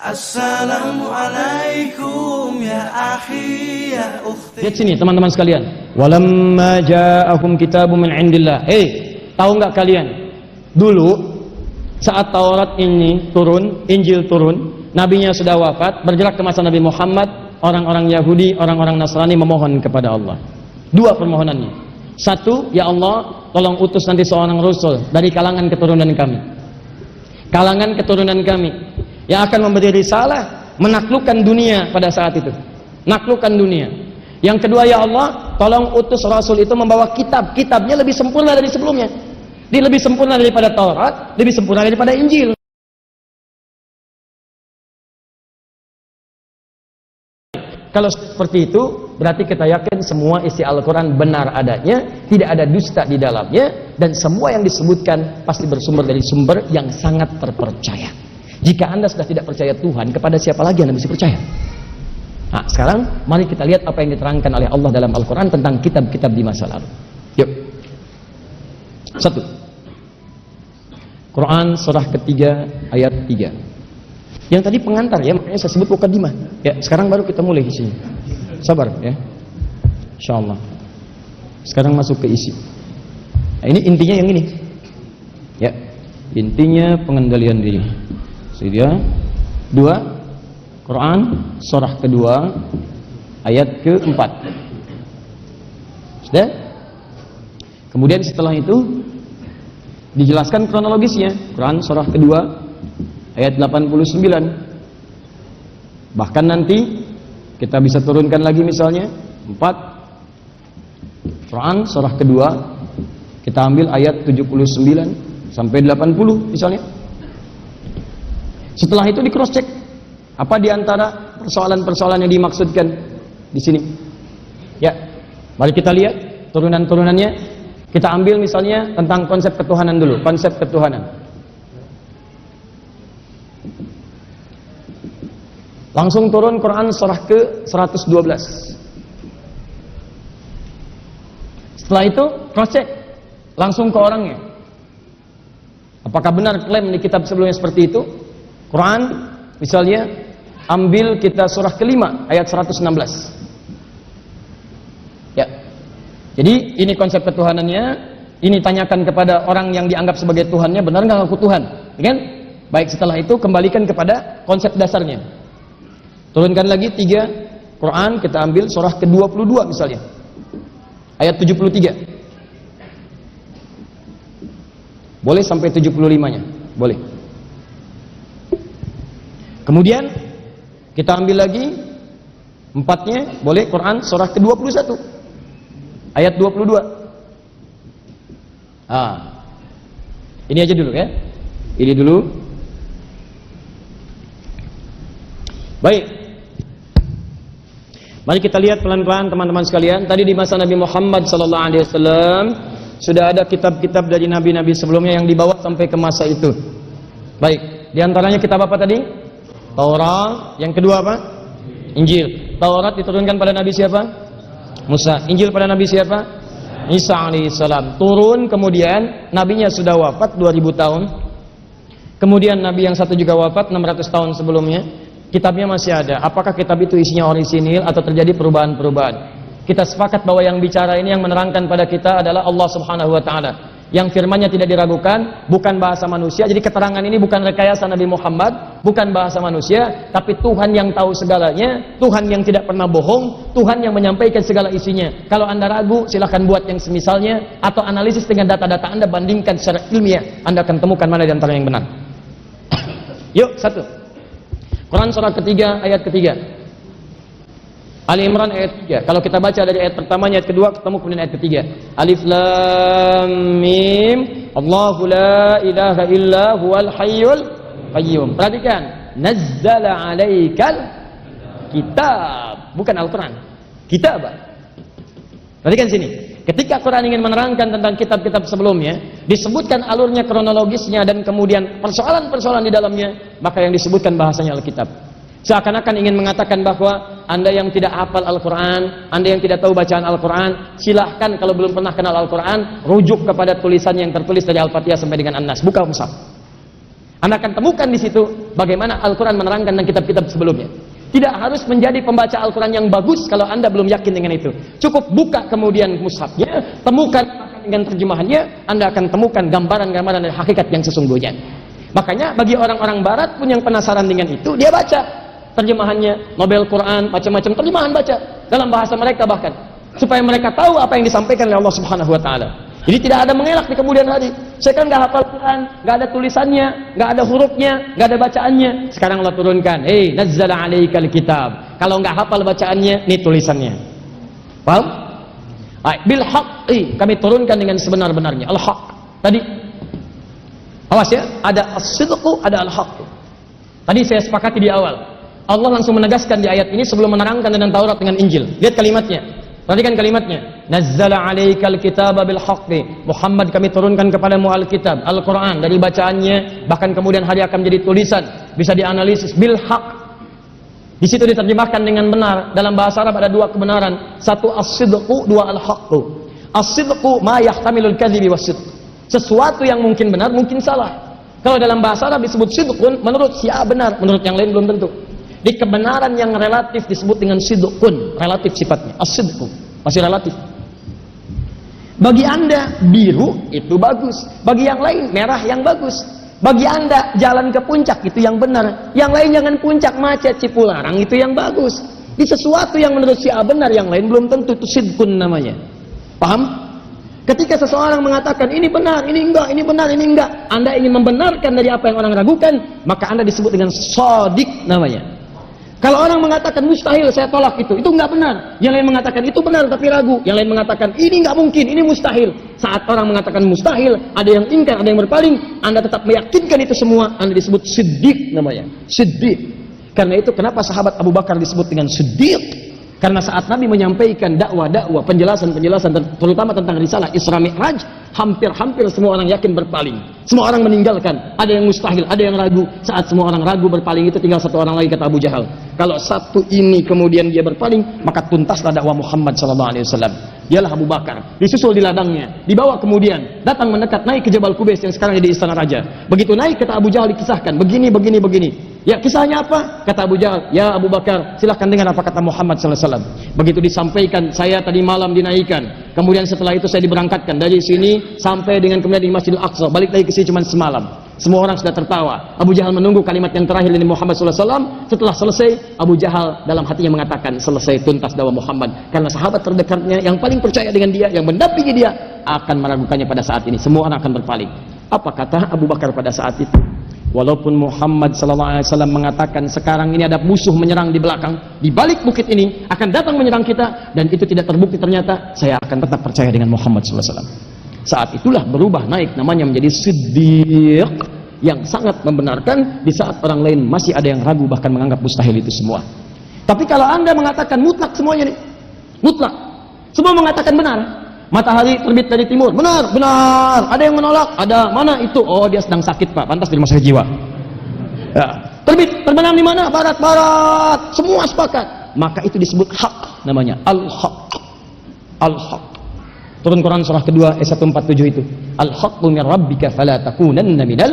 Assalamualaikum ya akhi ya ukhti. Lihat sini teman-teman sekalian. Walamma ja'ahum kitabun min indillah. Tahu nggak kalian? Dulu saat Taurat ini turun, Injil turun, nabinya sudah wafat, bergerak ke masa Nabi Muhammad, orang-orang Yahudi, orang-orang Nasrani memohon kepada Allah. Dua permohonannya. Satu, ya Allah, tolong utus nanti seorang rasul dari kalangan keturunan kami. Kalangan keturunan kami yang akan memberi risalah, menaklukkan dunia pada saat itu. Naklukkan dunia. Yang kedua, ya Allah, tolong utus rasul itu membawa kitab. Kitabnya lebih sempurna dari sebelumnya. Dia lebih sempurna daripada Taurat, lebih sempurna daripada Injil. Kalau seperti itu, berarti kita yakin semua isi Al-Quran benar adanya, tidak ada dusta di dalamnya, dan semua yang disebutkan pasti bersumber dari sumber yang sangat terpercaya. Jika Anda sudah tidak percaya Tuhan, kepada siapa lagi Anda mesti percaya? Nah, sekarang mari kita lihat apa yang diterangkan oleh Allah dalam Al-Quran tentang kitab-kitab di masa lalu. Yuk. Satu, Quran surah ketiga ayat 3. Yang tadi pengantar ya, makanya saya sebut mukadimah. Ya, sekarang baru kita mulai isinya. Sabar ya, insyaallah. Sekarang masuk ke isi. Nah, ini intinya yang ini. Ya, intinya pengendalian diri. Sudah. 2, Quran surah kedua ayat ke-4. Sudah? Kemudian setelah itu dijelaskan kronologisnya. Quran surah kedua ayat 89. Bahkan nanti kita bisa turunkan lagi misalnya 4 Quran surah kedua, kita ambil ayat 79 sampai 80 misalnya. Setelah itu di cross check apa diantara persoalan-persoalan yang dimaksudkan di sini. Ya, mari kita lihat turunan-turunannya. Kita ambil misalnya tentang konsep ketuhanan dulu, konsep ketuhanan. Langsung turun Quran surah ke-112. Setelah itu cross check langsung ke orangnya. Apakah benar klaim di kitab sebelumnya seperti itu? Quran misalnya ambil kita surah kelima ayat 116. Ya. Jadi ini konsep ketuhanannya. Ini tanyakan kepada orang yang dianggap sebagai Tuhannya, benar nggak ngaku Tuhan? Kan? Baik, setelah itu kembalikan kepada konsep dasarnya. Turunkan lagi 3 Quran, kita ambil surah ke-22 misalnya ayat 73. Boleh sampai 75-nya, boleh. Kemudian kita ambil lagi 4-nya, boleh Quran surah ke-21 ayat 22. Ini aja dulu ya. Ini dulu. Baik. Mari kita lihat pelan-pelan teman-teman sekalian. Tadi di masa Nabi Muhammad SAW sudah ada kitab-kitab dari nabi-nabi sebelumnya yang dibawa sampai ke masa itu. Baik. Di antaranya kitab apa tadi? Taurat. Yang kedua apa? Injil. Taurat diturunkan pada Nabi siapa? Musa. Injil pada Nabi siapa? Isa alaihissalam. Turun, kemudian nabinya sudah wafat 2000 tahun. Kemudian nabi yang satu juga wafat 600 tahun sebelumnya. Kitabnya masih ada. Apakah kitab itu isinya orisinil atau terjadi perubahan-perubahan? Kita sepakat bahwa yang bicara ini, yang menerangkan pada kita adalah Allah Subhanahu wa taala. Yang firman-Nya tidak diragukan, bukan bahasa manusia. Jadi keterangan ini bukan rekayasa Nabi Muhammad, bukan bahasa manusia, tapi Tuhan yang tahu segalanya, Tuhan yang tidak pernah bohong, Tuhan yang menyampaikan segala isinya. Kalau Anda ragu, silahkan buat yang semisalnya atau analisis dengan data-data Anda, bandingkan secara ilmiah, Anda akan temukan mana di antara yang benar. Yuk, 1 Quran surah ketiga ayat ketiga. Ali Imran ayat 3. Kalau kita baca dari ayat pertamanya, ayat kedua, ketemu kemudian ayat ketiga. Alif Lam Mim. Allahu la ilaha illa huwal hayyul qayyum. Perhatikan, nazzala alaikal kitab, bukan Al-Quran, kitab. Perhatikan sini. Ketika Quran ingin menerangkan tentang kitab-kitab sebelumnya, disebutkan alurnya, kronologisnya, dan kemudian persoalan-persoalan di dalamnya, maka yang disebutkan bahasanya Alkitab. Seakan-akan ingin mengatakan bahwa Anda yang tidak hafal Al-Quran, Anda yang tidak tahu bacaan Al-Quran, silahkan kalau belum pernah kenal Al-Quran, rujuk kepada tulisan yang tertulis dari Al-Fatihah sampai dengan An-Nas, buka mushaf. Anda akan temukan di situ bagaimana Al-Quran menerangkan dan kitab-kitab sebelumnya. Tidak harus menjadi pembaca Al-Quran yang bagus kalau Anda belum yakin dengan itu. Cukup buka kemudian mushafnya, temukan dengan terjemahannya, Anda akan temukan gambaran-gambaran dari hakikat yang sesungguhnya. Makanya bagi orang-orang barat pun yang penasaran dengan itu, dia baca terjemahannya, Nobel Quran, macam-macam terjemahan baca dalam bahasa mereka bahkan, supaya mereka tahu apa yang disampaikan oleh Allah Subhanahu wa taala. Jadi tidak ada mengelak di kemudian hari. Saya kan nggak hafal Quran, nggak ada tulisannya, nggak ada hurufnya, nggak ada bacaannya. Sekarang Allah turunkan, nazzala alaikal kitab. Kalau nggak hafal bacaannya, ini tulisannya. Paham? Bil haqqi, kami turunkan dengan sebenar-benarnya. Al-haq. Tadi, awas ya, ada as-sidqu, ada al-haq. Tadi saya sepakati di awal. Allah langsung menegaskan di ayat ini sebelum menerangkan tentang Taurat dengan Injil. Lihat kalimatnya. Perhatikan kalimatnya. Nazzala alaikal kitaba bil haqqi. Muhammad, kami turunkan kepadamu Alkitab, Al-Quran, dari bacaannya, bahkan kemudian hari akan menjadi tulisan, bisa dianalisis bil haqq. Di situ diterjemahkan dengan benar. Dalam bahasa Arab ada dua kebenaran. Satu as-sidqu, dua al-haqqu. As-sidqu ma yahtamilul kadhibi was-sidq. Sesuatu yang mungkin benar, mungkin salah. Kalau dalam bahasa Arab disebut sidqun, menurut si A benar, menurut yang lain belum tentu. Di kebenaran yang relatif disebut dengan sidqun, relatif sifatnya. As-sidqu, masih relatif. Bagi Anda biru itu bagus, bagi yang lain merah yang bagus. Bagi Anda jalan ke puncak itu yang benar, yang lain jangan puncak macet Cipularang itu yang bagus. Di sesuatu yang menurut si A benar, yang lain belum tentu, itu sidqun namanya. Paham? Ketika seseorang mengatakan ini benar, ini enggak, ini benar, ini enggak, Anda ingin membenarkan dari apa yang orang ragukan, maka Anda disebut dengan shadiq namanya. Kalau orang mengatakan mustahil, saya tolak itu enggak benar. Yang lain mengatakan itu benar tapi ragu. Yang lain mengatakan ini enggak mungkin, ini mustahil. Saat orang mengatakan mustahil, ada yang ingkar, ada yang berpaling, Anda tetap meyakinkan itu semua, Anda disebut siddiq namanya. Siddiq. Karena itu kenapa sahabat Abu Bakar disebut dengan siddiq? Karena saat Nabi menyampaikan dakwah-dakwah, penjelasan-penjelasan terutama tentang risalah Isra Mi'raj, hampir-hampir semua orang yakin berpaling. Semua orang meninggalkan. Ada yang mustahil, ada yang ragu. Saat semua orang ragu berpaling itu tinggal satu orang lagi, kata Abu Jahal. Kalau satu ini kemudian dia berpaling, maka tuntaslah dakwah Muhammad SAW. Dialah Abu Bakar. Disusul di ladangnya, dibawa kemudian, datang mendekat, naik ke Jabal Qubais yang sekarang jadi istana raja. Begitu naik, kata Abu Jahal dikisahkan, begini, begini, begini. Ya, kisahnya apa? Kata Abu Jahal, ya Abu Bakar, silahkan dengar apa kata Muhammad SAW. Begitu disampaikan, saya tadi malam dinaikkan, kemudian setelah itu saya diberangkatkan dari sini sampai dengan kemudian di Masjidil Aqsa, balik lagi ke sini cuma semalam. Semua orang sudah tertawa. Abu Jahal menunggu kalimat yang terakhir dari Muhammad SAW. Setelah selesai, Abu Jahal dalam hatinya mengatakan, selesai, tuntas dakwah Muhammad. Karena sahabat terdekatnya yang paling percaya dengan dia, yang mendampingi dia, akan meragukannya pada saat ini. Semua orang akan berpaling. Apa kata Abu Bakar pada saat itu? Walaupun Muhammad SAW mengatakan sekarang ini ada musuh menyerang di belakang, di balik bukit ini akan datang menyerang kita, dan itu tidak terbukti ternyata, saya akan tetap percaya dengan Muhammad SAW. Saat itulah berubah naik namanya menjadi siddiq, yang sangat membenarkan di saat orang lain masih ada yang ragu, bahkan menganggap mustahil itu semua. Tapi kalau Anda mengatakan mutlak semuanya nih, mutlak, semua mengatakan benar. Matahari terbit dari timur, benar, benar. Ada yang menolak, ada, mana itu? Oh, dia sedang sakit Pak, pantas di rumah sakit jiwa. Ya. Terbenam di mana? Barat, barat. Semua sepakat. Maka itu disebut hak namanya, al-haq. Al-haq. Turun Quran surah kedua ayat 147 itu. Al-haqqu min rabbika fala takunanna minal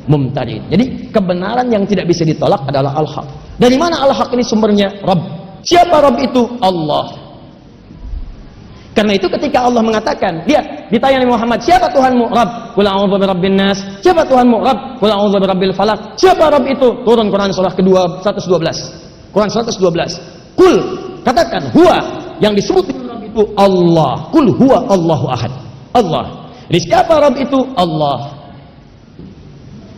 mumtarin. Jadi kebenaran yang tidak bisa ditolak adalah al-haq. Dari mana al-haq ini sumbernya? Rabb. Siapa Rabb itu? Allah. Karena itu ketika Allah mengatakan, lihat, ditanya Muhammad, siapa Tuhanmu? Rabb. Qul a'udzu birabbin nas. Siapa Tuhanmu? Rabb. Qul a'udzu birabbil falaq. Siapa Rabb itu? Turun Quran surah kedua 112. Quran 112. Qul, katakan, huwa, yang disebut Rabb itu Allah. Qul huwa Allahu ahad. Allah. Jadi siapa Rabb itu? Allah.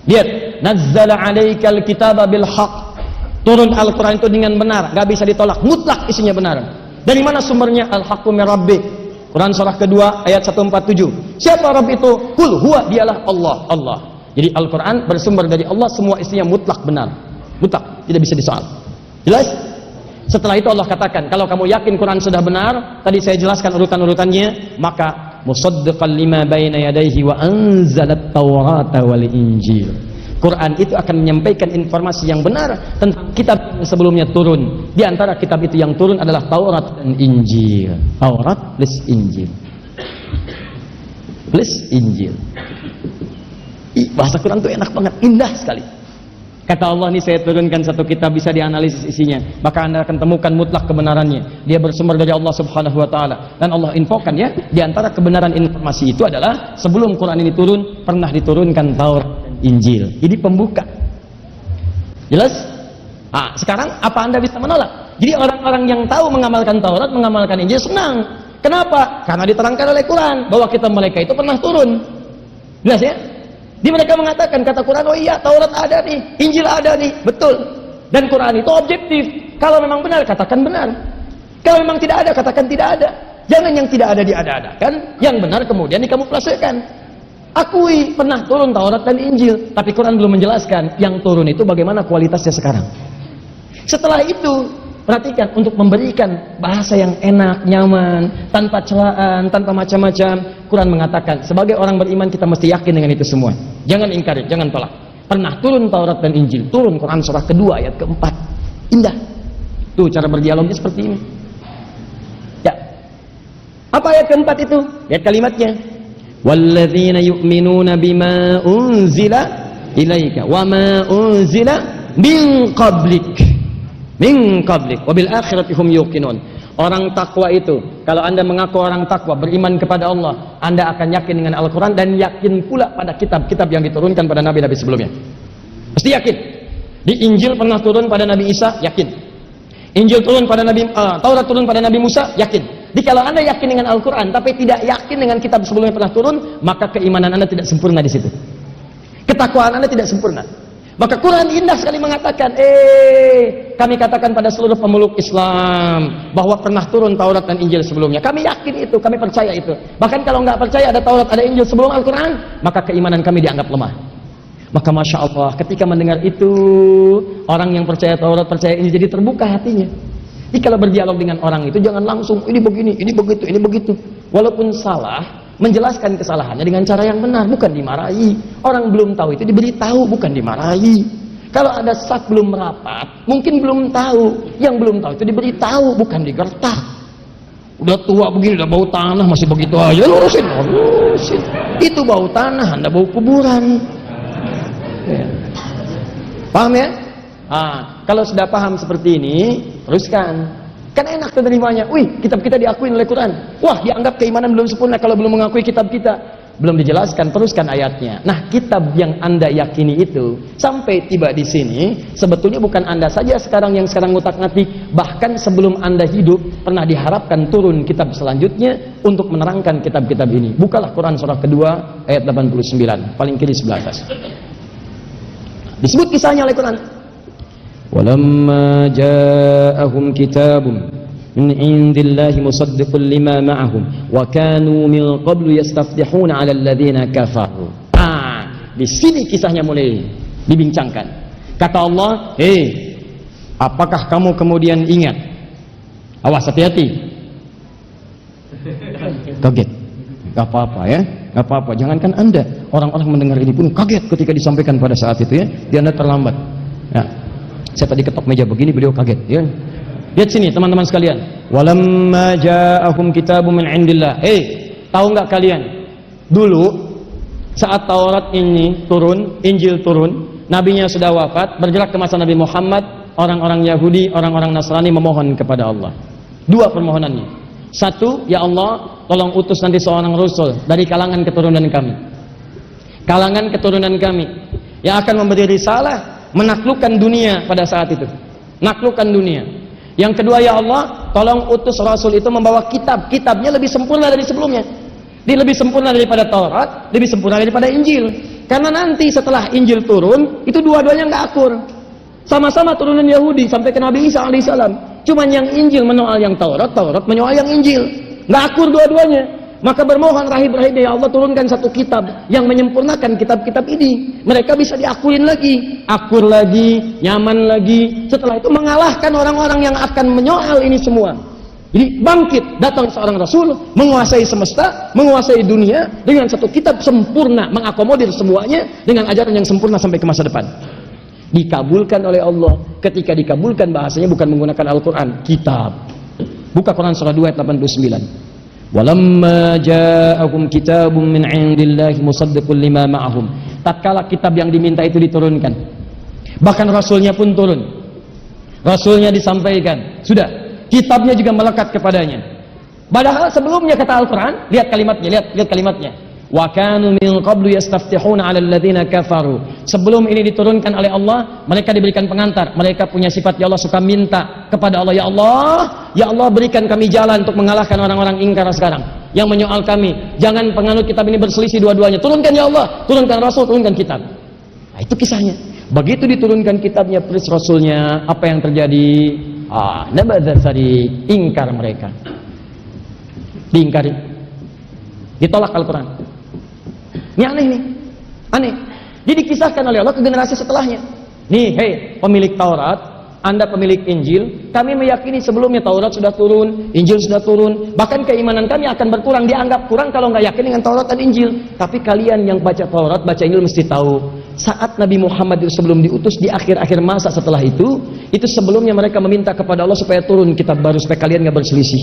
Lihat, nazzala 'alaikal kitaba bil haqq. Turun Al-Quran itu dengan benar, gak bisa ditolak, mutlak isinya benar. Dari mana sumbernya? Al-haqqu min rabbik. Quran surah kedua ayat 147. Siapa Rabb itu? Qul huwa, dialah Allah. Allah. Jadi Al-Quran bersumber dari Allah, semua isinya mutlak benar. Mutlak, tidak bisa disoal. Jelas? Setelah itu Allah katakan, kalau kamu yakin Quran sudah benar, tadi saya jelaskan urutan-urutannya, maka musaddiqan lima baina yadayhi wa anzalat Taurata wal Injil. Quran itu akan menyampaikan informasi yang benar tentang kitab yang sebelumnya turun. Di antara kitab itu yang turun adalah Taurat dan Injil. Taurat plus Injil. Plus Injil. Bahasa Quran itu enak banget, indah sekali. Kata Allah, ini saya turunkan satu kitab bisa dianalisis isinya, maka Anda akan temukan mutlak kebenarannya. Dia bersumber dari Allah Subhanahu wa taala. Dan Allah infokan ya, di antara kebenaran informasi itu adalah sebelum Quran ini turun pernah diturunkan Taurat dan Injil. Ini pembuka. Jelas? Sekarang apa Anda bisa menolak? Jadi orang-orang yang tahu mengamalkan Taurat, mengamalkan Injil senang. Kenapa? Karena diterangkan oleh Quran bahwa kitab mereka itu pernah turun. Jelas ya? Di mereka mengatakan, kata Quran, oh iya Taurat ada nih, Injil ada nih, betul. Dan Quran itu objektif. Kalau memang benar, katakan benar. Kalau memang tidak ada, katakan tidak ada. Jangan yang tidak ada diada-adakan, yang benar kemudian dikamuflasekan. Akui pernah turun Taurat dan Injil, tapi Quran belum menjelaskan yang turun itu bagaimana kualitasnya sekarang. Setelah itu, perhatikan, untuk memberikan bahasa yang enak, nyaman, tanpa celaan, tanpa macam-macam, Quran mengatakan sebagai orang beriman kita mesti yakin dengan itu semua. Jangan ingkari, jangan tolak. Pernah turun Taurat dan Injil, turun Quran surah kedua ayat keempat. Indah. Tuh cara berdialognya seperti ini. Ya. Apa ayat keempat itu? Lihat kalimatnya. Walladzina yu'minuna bima unzila ilaika wa ma unzila min qablik. Min qablik wa bil akhirati hum yuqinun. Orang takwa itu, kalau Anda mengaku orang takwa, beriman kepada Allah, Anda akan yakin dengan Al-Quran dan yakin pula pada kitab-kitab yang diturunkan pada nabi-nabi sebelumnya. Mesti yakin. Di Injil pernah turun pada Nabi Isa, yakin. Injil turun pada Taurat turun pada Nabi Musa, yakin. Jadi kalau Anda yakin dengan Al-Quran tapi tidak yakin dengan kitab sebelumnya pernah turun, maka keimanan Anda tidak sempurna di situ. Ketakwaan Anda tidak sempurna. Maka Quran indah sekali mengatakan, kami katakan pada seluruh pemeluk Islam bahwa pernah turun Taurat dan Injil sebelumnya. Kami yakin itu, kami percaya itu. Bahkan kalau nggak percaya ada Taurat, ada Injil sebelum Al-Quran, maka keimanan kami dianggap lemah. Maka Masya Allah, ketika mendengar itu, orang yang percaya Taurat, percaya Injil jadi terbuka hatinya. Jadi kalau berdialog dengan orang itu, jangan langsung, ini begini, ini begitu, ini begitu. Walaupun salah, menjelaskan kesalahannya dengan cara yang benar, bukan dimarahi. Orang belum tahu itu diberitahu, bukan dimarahi. Kalau ada saf belum merapat, mungkin belum tahu. Yang belum tahu itu diberitahu, bukan digertak. Udah tua begini, udah bau tanah, masih begitu aja, lurusin. Itu bau tanah, Anda bau kuburan. Ya. Paham ya? Kalau sudah paham seperti ini, teruskan. Kan enak terimanya. Wih, kitab kita diakui oleh Quran. Wah, dianggap keimanan belum sempurna kalau belum mengakui kitab kita. Belum dijelaskan, teruskan ayatnya. Nah, kitab yang Anda yakini itu sampai tiba di sini, sebetulnya bukan Anda saja sekarang yang sekarang ngutak-ngatik, bahkan sebelum Anda hidup pernah diharapkan turun kitab selanjutnya untuk menerangkan kitab-kitab ini. Bukalah Quran surah kedua ayat 89, paling kiri sebelah atas. Disebut kisahnya oleh Quran. ولما جاءهم كتاب من عند الله مصدق لما معهم وكانوا من قبل يستفتحون على الذين كفروا. Di sini kisahnya mulai dibincangkan. Kata Allah, apakah kamu kemudian ingat? Awas, hati-hati. Kaget. Gak apa-apa ya, gak apa-apa. Jangankan Anda, orang-orang mendengar ini pun kaget ketika disampaikan pada saat itu ya. Dia Anda terlambat. Ya. Saya tadi ketok meja begini, beliau kaget ya. Lihat sini teman-teman sekalian. Walamma ja'ahum kitabun min indillah. Tahu nggak kalian? Dulu saat Taurat ini turun, Injil turun, nabinya sudah wafat, bergerak ke masa Nabi Muhammad, orang-orang Yahudi, orang-orang Nasrani memohon kepada Allah. Dua permohonannya. Satu, ya Allah, tolong utus nanti seorang rasul dari kalangan keturunan kami. Kalangan keturunan kami yang akan memberi risalah, menaklukkan dunia pada saat itu. Naklukkan dunia. Yang kedua, ya Allah, tolong utus Rasul itu membawa kitab. Kitabnya lebih sempurna dari sebelumnya. Dia lebih sempurna daripada Taurat, lebih sempurna daripada Injil. Karena nanti setelah Injil turun, itu dua-duanya nggak akur. Sama-sama turunan Yahudi sampai ke Nabi Isa alaihissalam. Cuman yang Injil menyoal yang Taurat, Taurat menyoal yang Injil. Nggak akur dua-duanya. Maka bermohon rahib-rahib, ya Allah, turunkan satu kitab yang menyempurnakan kitab-kitab ini. Mereka bisa diakuin lagi, akur lagi, nyaman lagi. Setelah itu mengalahkan orang-orang yang akan menyoal ini semua. Jadi bangkit, datang seorang Rasul, menguasai semesta, menguasai dunia dengan satu kitab sempurna, mengakomodir semuanya dengan ajaran yang sempurna sampai ke masa depan. Dikabulkan oleh Allah. Ketika dikabulkan, bahasanya bukan menggunakan Al-Quran, kitab. Buka Quran surah 2 ayat 89. Walamma ja'ahum kitabun min 'indillahi musaddiqun lima ma'ahum. tatkala kitab yang diminta itu diturunkan. Bahkan rasulnya pun turun. Rasulnya disampaikan, sudah, kitabnya juga melekat kepadanya. Padahal sebelumnya kata Al-Quran, lihat kalimatnya, lihat kalimatnya. Wa kanu min qablu yastaftihuna 'alal ladzina kafaru. Sebelum ini diturunkan oleh Allah, mereka diberikan pengantar. Mereka punya sifat, ya Allah, suka minta kepada Allah, ya Allah berikan kami jalan untuk mengalahkan orang-orang ingkar sekarang yang menyoal kami. Jangan penganut kitab ini berselisih dua-duanya. Turunkan ya Allah, turunkan Rasul, turunkan kitab. Nah, itu kisahnya. Begitu diturunkan kitabnya plus Rasulnya, apa yang terjadi? Nabadzat sari, ingkar mereka. Diingkari. Ditolak Al-Quran. Ini aneh nih. Aneh. Jadi dikisahkan oleh Allah ke generasi setelahnya. Nih, hei, pemilik Taurat, Anda pemilik Injil, kami meyakini sebelumnya Taurat sudah turun, Injil sudah turun, bahkan keimanan kami akan berkurang, dianggap kurang kalau nggak yakin dengan Taurat dan Injil. Tapi kalian yang baca Taurat, baca Injil mesti tahu, saat Nabi Muhammad itu sebelum diutus di akhir-akhir masa setelah itu sebelumnya mereka meminta kepada Allah supaya turun kitab baru supaya kalian nggak berselisih,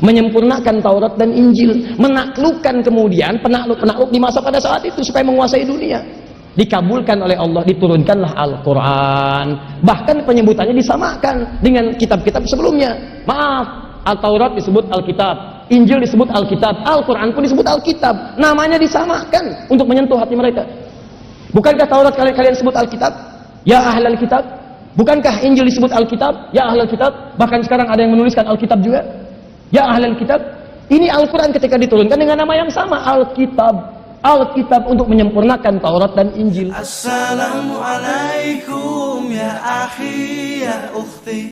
menyempurnakan Taurat dan Injil, menaklukkan kemudian penakluk-penakluk di masa pada saat itu supaya menguasai dunia. Dikabulkan oleh Allah, diturunkanlah Al-Quran. Bahkan penyebutannya disamakan dengan kitab-kitab sebelumnya. Maaf, Al-Taurat disebut Alkitab, Injil disebut Alkitab, Al-Quran pun disebut Alkitab. Namanya disamakan untuk menyentuh hati mereka. Bukankah Taurat kalian sebut Alkitab? Ya ahlal kitab. Bukankah Injil disebut Alkitab? Ya ahlal kitab. Bahkan sekarang ada yang menuliskan Alkitab juga. Ya ahlal kitab. Ini Al-Quran ketika diturunkan dengan nama yang sama, Alkitab. Alkitab untuk menyempurnakan Taurat dan Injil. Assalamualaikum ya akhi ya ukhti.